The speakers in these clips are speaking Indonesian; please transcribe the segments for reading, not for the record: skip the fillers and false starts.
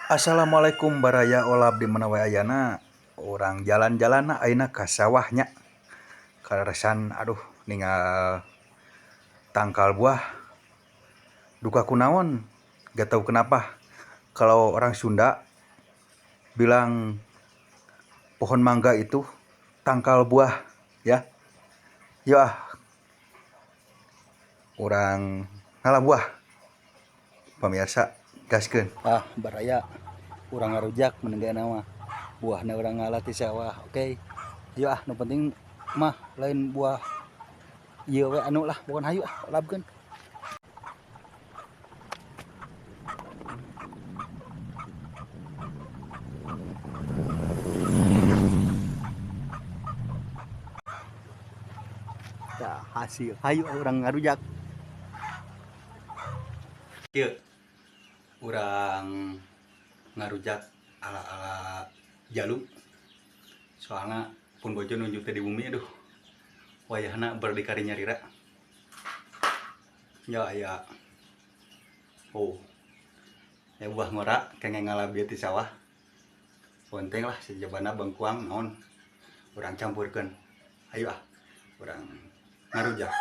Assalamualaikum baraya olab di mana wae ayana orang jalan-jalan ayeuna ka sawahnya karasan ninggal tangkal buah duka kunaon gak tahu kenapa kalau orang Sunda bilang pohon mangga itu tangkal buah ya orang ngalah buah pemirsa gaskeun baraya urang ngarujak menenggana mah buahna urang ngalah ti sawah. Oke. Ieu nu penting mah lain buah ieu we anu lah pokon hayu labkeun. Tah hasil hayu urang ngarujak. Kieu urang ngarujak ala Jalu soalnya pun bojo nunjuk teh di bumi wayahna berdikari nyarira ya aya buah ngora kengeng ngalabi ti sawah penting lah sejabana bengkuang naon urang campurkeun ayo urang ngarujak.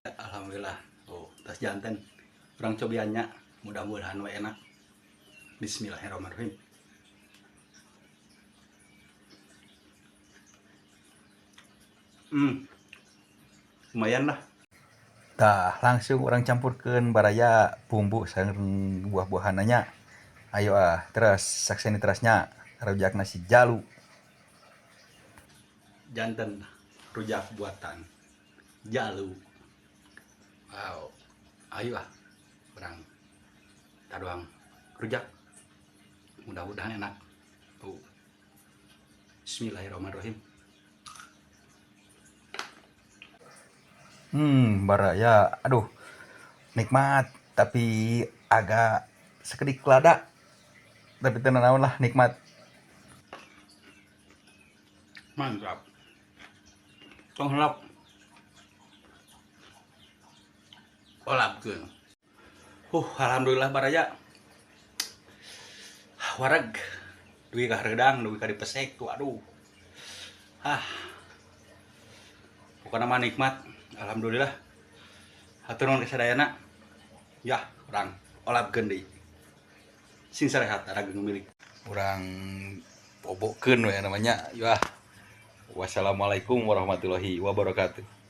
Alhamdulillah tas jantan kurang cobiannya mudah-mudahan we enak. Bismillahirrahmanirrahim. Lumayan lah. Tah langsung orang campurkeun baraya bumbu sareng buah-buahannya. Ayo terus sakseni terusnya rujak nasi Jalu. Jantan rujak buatan Jalu. Wow, ayo orang taruang rujak, mudah-mudahan enak. Bismillahirrahmanirrahim. Baraya, nikmat tapi agak sekedik lada, tapi tenan naon lah nikmat. Mantap. Tong helap. Olabkeun. Alhamdulillah baraya. Wareg duwi ka redang, duwi ka dipesek tuh pokokna mah nikmat. Alhamdulillah. Hatur nuhun kasadayana. Ya, urang olabkeun deui. Sing sarehat arageng milik. Urang bobokeun we namanya. Wassalamualaikum warahmatullahi wabarakatuh.